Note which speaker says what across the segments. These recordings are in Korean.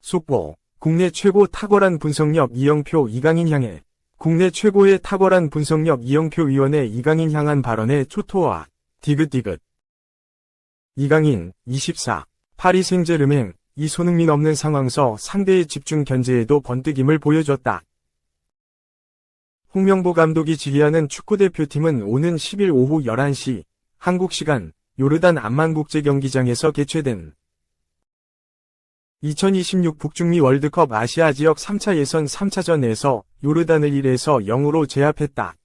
Speaker 1: 속보, 국내 최고 탁월한 분석력 이영표 이강인 향해. 국내 최고의 탁월한 분석력 이영표 의원의 이강인 향한 발언에 초토화, 디귿디귿. 이강인, 24. 파리 생제르맹, 이 손흥민 없는 상황서 상대의 집중 견제에도 번뜩임을 보여줬다. 홍명보 감독이 지휘하는 축구대표팀은 오는 10일 오후 11시, 한국 시간, 요르단 암만 국제경기장에서 개최된 2026 북중미 월드컵 아시아 지역 3차 예선 3차전에서 요르단을 1-0으로 제압했다.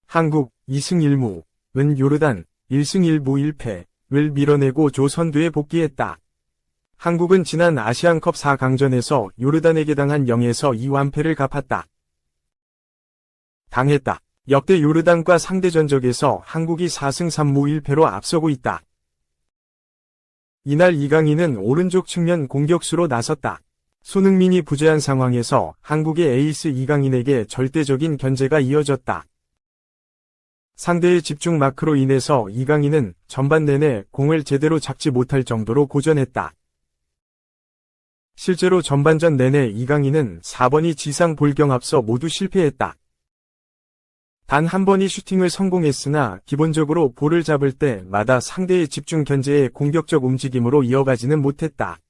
Speaker 1: 한국 2승 1무, 은 요르단 1승 1무 1패를 밀어내고 조선두에 복귀했다. 한국은 지난 아시안컵 4강전에서 요르단에게 당한 0-2 완패를 갚았다. 당했다. 역대 요르단과 상대 전적에서 한국이 4승 3무 1패로 앞서고 있다. 이날 이강인은 오른쪽 측면 공격수로 나섰다. 손흥민이 부재한 상황에서 한국의 에이스 이강인에게 절대적인 견제가 이어졌다. 상대의 집중 마크로 인해서 이강인은 전반 내내 공을 제대로 잡지 못할 정도로 고전했다. 실제로 전반전 내내 이강인은 4번이 지상 볼경 앞서 모두 실패했다. 단 한 번이 슈팅을 성공했으나 기본적으로 볼을 잡을 때마다 상대의 집중 견제에 공격적 움직임으로 이어가지는 못했다.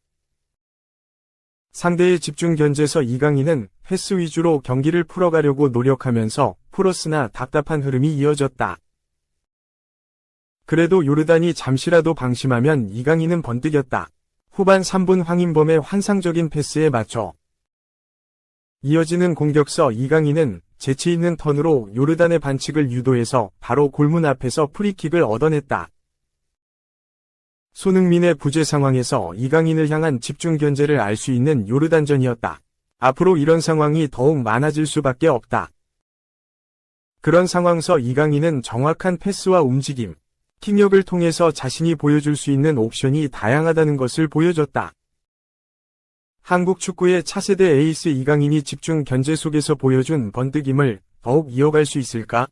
Speaker 1: 상대의 집중 견제에서 이강인은 패스 위주로 경기를 풀어가려고 노력하면서 풀었으나 답답한 흐름이 이어졌다. 그래도 요르단이 잠시라도 방심하면 이강인은 번뜩였다. 후반 3분 황인범의 환상적인 패스에 맞춰 이어지는 공격서 이강인은 재치있는 턴으로 요르단의 반칙을 유도해서 바로 골문 앞에서 프리킥을 얻어냈다. 손흥민의 부재 상황에서 이강인을 향한 집중 견제를 알 수 있는 요르단전이었다. 앞으로 이런 상황이 더욱 많아질 수밖에 없다. 그런 상황서 이강인은 정확한 패스와 움직임, 킥력을 통해서 자신이 보여줄 수 있는 옵션이 다양하다는 것을 보여줬다. 한국 축구의 차세대 에이스 이강인이 집중 견제 속에서 보여준 번뜩임을 더욱 이어갈 수 있을까?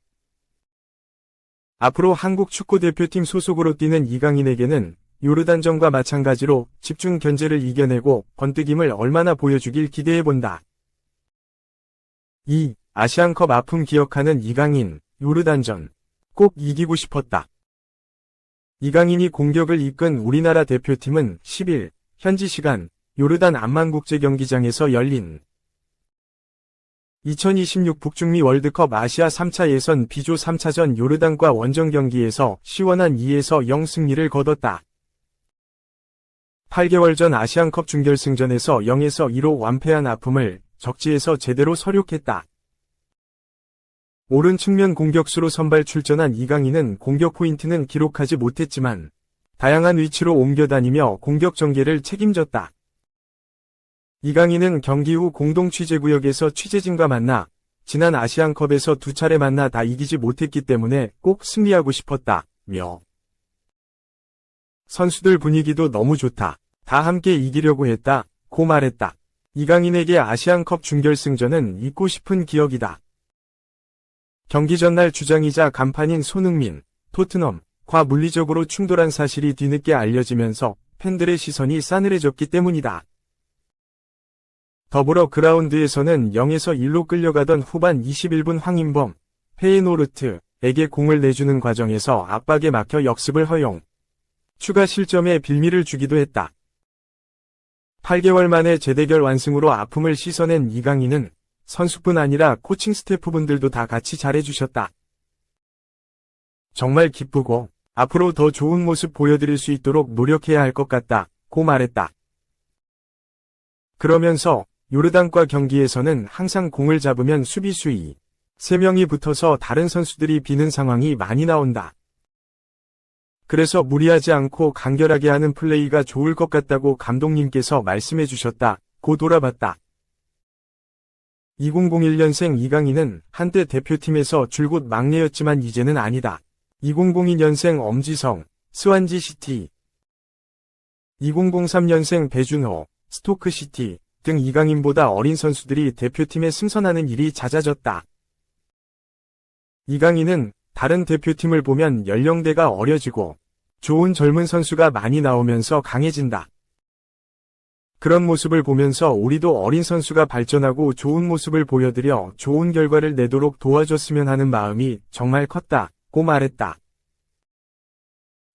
Speaker 1: 앞으로 한국 축구대표팀 소속으로 뛰는 이강인에게는 요르단전과 마찬가지로 집중 견제를 이겨내고 번뜩임을 얼마나 보여주길 기대해본다. 2. 아시안컵 아픔 기억하는 이강인, 요르단전. 꼭 이기고 싶었다. 이강인이 공격을 이끈 우리나라 대표팀은 10일, 현지 시간, 요르단 암만 국제경기장에서 열린 2026 북중미 월드컵 아시아 3차 예선 B조 3차전 요르단과 원정 경기에서 시원한 2-0 승리를 거뒀다. 8개월 전 아시안컵 준결승전에서 0-2로 완패한 아픔을 적지에서 제대로 서력했다. 오른 측면 공격수로 선발 출전한 이강인은 공격 포인트는 기록하지 못했지만 다양한 위치로 옮겨다니며 공격 전개를 책임졌다. 이강인은 경기 후 공동 취재구역에서 취재진과 만나 지난 아시안컵에서 2차례 만나 다 이기지 못했기 때문에 꼭 승리하고 싶었다며 선수들 분위기도 너무 좋다. 다 함께 이기려고 했다. 고 말했다. 이강인에게 아시안컵 준결승전은 잊고 싶은 기억이다. 경기 전날 주장이자 간판인 손흥민, 토트넘과 물리적으로 충돌한 사실이 뒤늦게 알려지면서 팬들의 시선이 싸늘해졌기 때문이다. 더불어 그라운드에서는 0-1로 끌려가던 후반 21분 황인범, 페이노르트에게 공을 내주는 과정에서 압박에 막혀 역습을 허용. 추가 실점에 빌미를 주기도 했다. 8개월 만에 재대결 완승으로 아픔을 씻어낸 이강인은 선수뿐 아니라 코칭 스태프분들도 다 같이 잘해주셨다. 정말 기쁘고 앞으로 더 좋은 모습 보여드릴 수 있도록 노력해야 할 것 같다. 고 말했다. 그러면서 요르단과 경기에서는 항상 공을 잡으면 수비수 3명이 붙어서 다른 선수들이 비는 상황이 많이 나온다. 그래서 무리하지 않고 간결하게 하는 플레이가 좋을 것 같다고 감독님께서 말씀해 주셨다. 고 돌아봤다. 2001년생 이강인은 한때 대표팀에서 줄곧 막내였지만 이제는 아니다. 2002년생 엄지성, 스완지 시티, 2003년생 배준호, 스토크 시티 등 이강인보다 어린 선수들이 대표팀에 승선하는 일이 잦아졌다. 이강인은 다른 대표팀을 보면 연령대가 어려지고 좋은 젊은 선수가 많이 나오면서 강해진다. 그런 모습을 보면서 우리도 어린 선수가 발전하고 좋은 모습을 보여드려 좋은 결과를 내도록 도와줬으면 하는 마음이 정말 컸다고 말했다.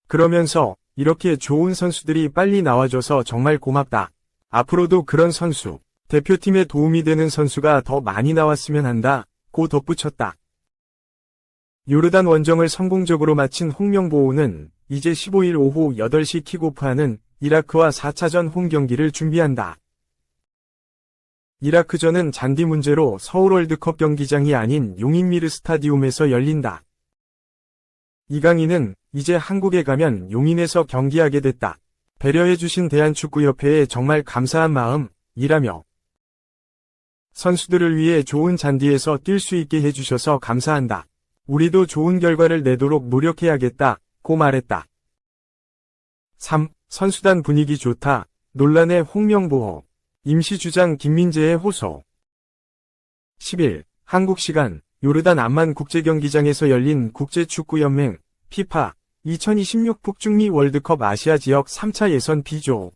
Speaker 1: 그러면서 이렇게 좋은 선수들이 빨리 나와줘서 정말 고맙다. 앞으로도 그런 선수, 대표팀에 도움이 되는 선수가 더 많이 나왔으면 한다고 덧붙였다. 요르단 원정을 성공적으로 마친 홍명보호는 이제 15일 오후 8시 킥오프하는 이라크와 4차전 홈 경기를 준비한다. 이라크전은 잔디 문제로 서울 월드컵 경기장이 아닌 용인미르 스타디움에서 열린다. 이강인은 이제 한국에 가면 용인에서 경기하게 됐다. 배려해주신 대한축구협회에 정말 감사한 마음이라며 선수들을 위해 좋은 잔디에서 뛸 수 있게 해주셔서 감사한다. 우리도 좋은 결과를 내도록 노력해야겠다고 말했다. 3. 선수단 분위기 좋다. 논란의 홍명보호. 임시주장 김민재의 호소. 10일 한국 시간 요르단 암만 국제경기장에서 열린 국제축구연맹 피파 2026 북중미 월드컵 아시아 지역 3차 예선 B조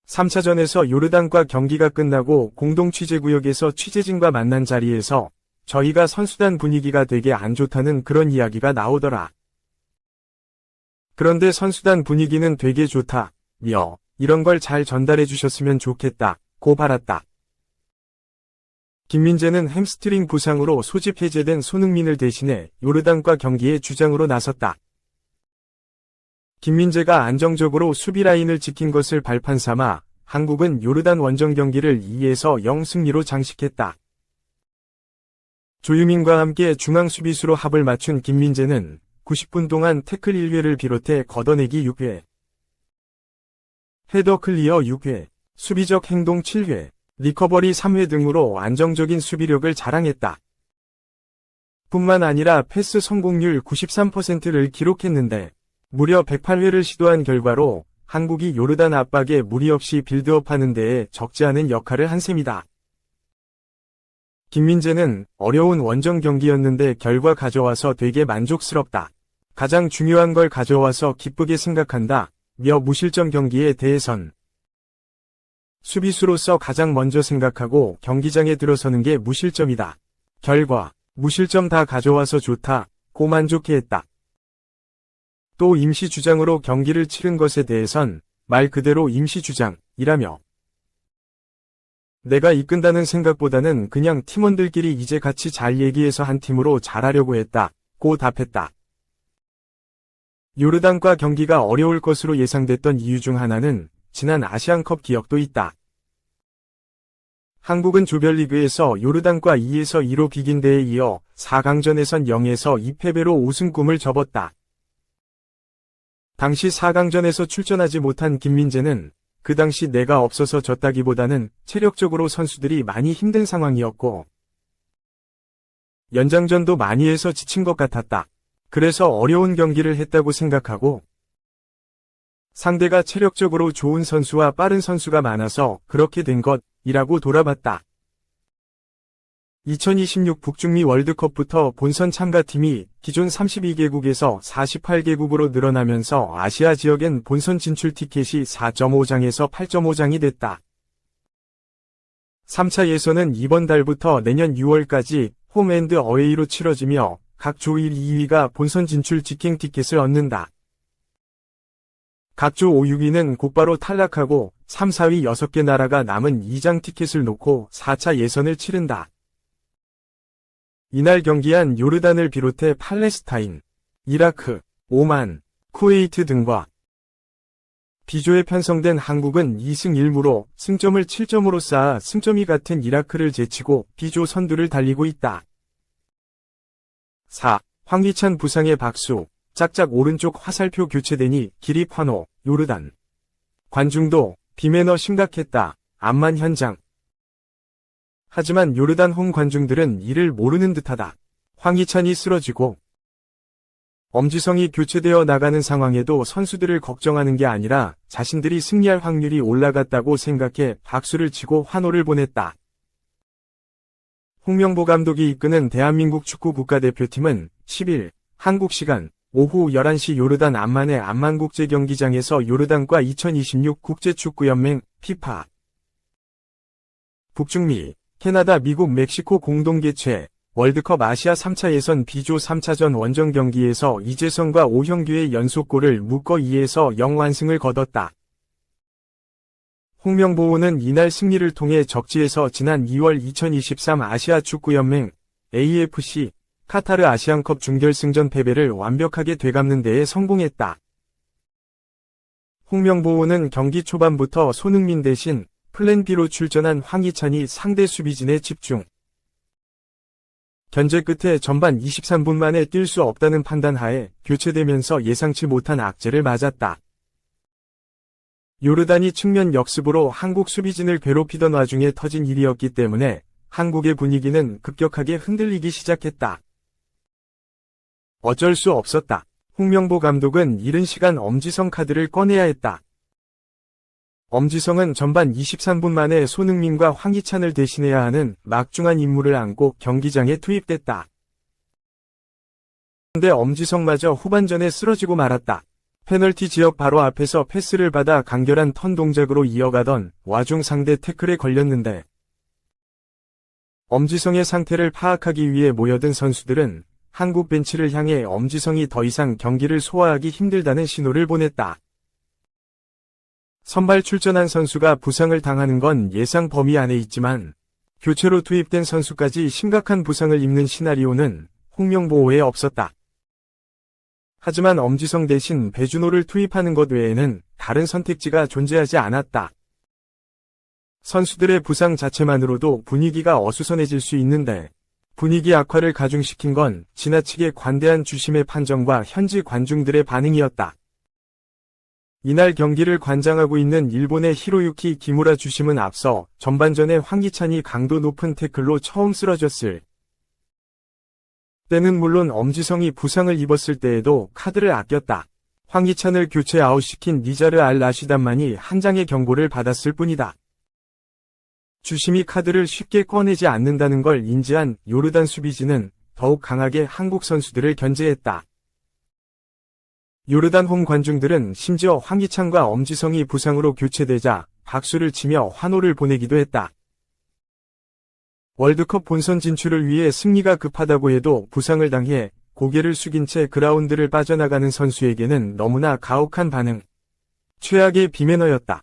Speaker 1: 3차전에서 요르단과 경기가 끝나고 공동취재구역에서 취재진과 만난 자리에서 저희가 선수단 분위기가 되게 안 좋다는 그런 이야기가 나오더라. 그런데 선수단 분위기는 되게 좋다며 이런 걸 잘 전달해 주셨으면 좋겠다고 바랐다. 김민재는 햄스트링 부상으로 소집 해제된 손흥민을 대신해 요르단과 경기에 주장으로 나섰다. 김민재가 안정적으로 수비 라인을 지킨 것을 발판 삼아 한국은 요르단 원정 경기를 2에서 0 승리로 장식했다. 조유민과 함께 중앙 수비수로 합을 맞춘 김민재는 90분 동안 태클 1회를 비롯해 걷어내기 6회, 헤더 클리어 6회, 수비적 행동 7회, 리커버리 3회 등으로 안정적인 수비력을 자랑했다. 뿐만 아니라 패스 성공률 93%를 기록했는데 무려 108회를 시도한 결과로 한국이 요르단 압박에 무리 없이 빌드업하는 데에 적지 않은 역할을 한 셈이다. 김민재는 어려운 원정 경기였는데 결과 가져와서 되게 만족스럽다. 가장 중요한 걸 가져와서 기쁘게 생각한다. 며 무실점 경기에 대해선 수비수로서 가장 먼저 생각하고 경기장에 들어서는 게 무실점이다. 결과 무실점 다 가져와서 좋다고 만족해했다. 또 임시주장으로 경기를 치른 것에 대해선 말 그대로 임시주장이라며 내가 이끈다는 생각보다는 그냥 팀원들끼리 이제 같이 잘 얘기해서 한 팀으로 잘하려고 했다고 답했다. 요르단과 경기가 어려울 것으로 예상됐던 이유 중 하나는 지난 아시안컵 기억도 있다. 한국은 조별리그에서 요르단과 2에서 2로 비긴 데에 이어 4강전에선 0에서 2패배로 우승 꿈을 접었다. 당시 4강전에서 출전하지 못한 김민재는 그 당시 내가 없어서 졌다기보다는 체력적으로 선수들이 많이 힘든 상황이었고 연장전도 많이 해서 지친 것 같았다. 그래서 어려운 경기를 했다고 생각하고 상대가 체력적으로 좋은 선수와 빠른 선수가 많아서 그렇게 된 것이라고 돌아봤다. 2026 북중미 월드컵부터 본선 참가팀이 기존 32개국에서 48개국으로 늘어나면서 아시아 지역엔 본선 진출 티켓이 4.5장에서 8.5장이 됐다. 3차 예선은 이번 달부터 내년 6월까지 홈앤드 어웨이로 치러지며 각 조 1, 2위가 본선 진출 직행 티켓을 얻는다. 각 조 5, 6위는 곧바로 탈락하고 3, 4위 6개 나라가 남은 2장 티켓을 놓고 4차 예선을 치른다. 이날 경기한 요르단을 비롯해 팔레스타인, 이라크, 오만, 쿠웨이트 등과 B조에 편성된 한국은 2승 1무로 승점을 7점으로 쌓아 승점이 같은 이라크를 제치고 B조 선두를 달리고 있다. 4. 황희찬 부상의 박수, 짝짝 오른쪽 화살표 교체되니 기립 환호, 요르단. 관중도 비매너 심각했다, 암만 현장. 하지만 요르단 홈 관중들은 이를 모르는 듯하다. 황희찬이 쓰러지고 엄지성이 교체되어 나가는 상황에도 선수들을 걱정하는 게 아니라 자신들이 승리할 확률이 올라갔다고 생각해 박수를 치고 환호를 보냈다. 홍명보 감독이 이끄는 대한민국 축구 국가대표팀은 10일 한국 시간 오후 11시 요르단 암만의 암만국제경기장에서 요르단과 2026 국제축구연맹 피파 북중미, 캐나다, 미국, 멕시코 공동 개최 월드컵 아시아 3차 예선 B조 3차전 원정 경기에서 이재성과 오형규의 연속골을 묶어 2에서 0 완승을 거뒀다. 홍명보호는 이날 승리를 통해 적지에서 지난 2월 2023 아시아 축구연맹 AFC 카타르 아시안컵 준결승전 패배를 완벽하게 되갚는 데에 성공했다. 홍명보호는 경기 초반부터 손흥민 대신 플랜 B로 출전한 황희찬이 상대 수비진에 집중. 견제 끝에 전반 23분 만에 뛸 수 없다는 판단하에 교체되면서 예상치 못한 악재를 맞았다. 요르단이 측면 역습으로 한국 수비진을 괴롭히던 와중에 터진 일이었기 때문에 한국의 분위기는 급격하게 흔들리기 시작했다. 어쩔 수 없었다. 홍명보 감독은 이른 시간 엄지성 카드를 꺼내야 했다. 엄지성은 전반 23분 만에 손흥민과 황희찬을 대신해야 하는 막중한 임무를 안고 경기장에 투입됐다. 그런데 엄지성마저 후반전에 쓰러지고 말았다. 페널티 지역 바로 앞에서 패스를 받아 간결한 턴 동작으로 이어가던 와중 상대 태클에 걸렸는데 엄지성의 상태를 파악하기 위해 모여든 선수들은 한국 벤치를 향해 엄지성이 더 이상 경기를 소화하기 힘들다는 신호를 보냈다. 선발 출전한 선수가 부상을 당하는 건 예상 범위 안에 있지만 교체로 투입된 선수까지 심각한 부상을 입는 시나리오는 홍명보호에 없었다. 하지만 엄지성 대신 배준호를 투입하는 것 외에는 다른 선택지가 존재하지 않았다. 선수들의 부상 자체만으로도 분위기가 어수선해질 수 있는데 분위기 악화를 가중시킨 건 지나치게 관대한 주심의 판정과 현지 관중들의 반응이었다. 이날 경기를 관장하고 있는 일본의 히로유키 기무라 주심은 앞서 전반전에 황희찬이 강도 높은 태클로 처음 쓰러졌을 때는 물론 엄지성이 부상을 입었을 때에도 카드를 아꼈다. 황희찬을 교체 아웃시킨 니자르 알 라시단만이 한 장의 경고를 받았을 뿐이다. 주심이 카드를 쉽게 꺼내지 않는다는 걸 인지한 요르단 수비진은 더욱 강하게 한국 선수들을 견제했다. 요르단 홈 관중들은 심지어 황희찬과 엄지성이 부상으로 교체되자 박수를 치며 환호를 보내기도 했다. 월드컵 본선 진출을 위해 승리가 급하다고 해도 부상을 당해 고개를 숙인 채 그라운드를 빠져나가는 선수에게는 너무나 가혹한 반응. 최악의 비매너였다.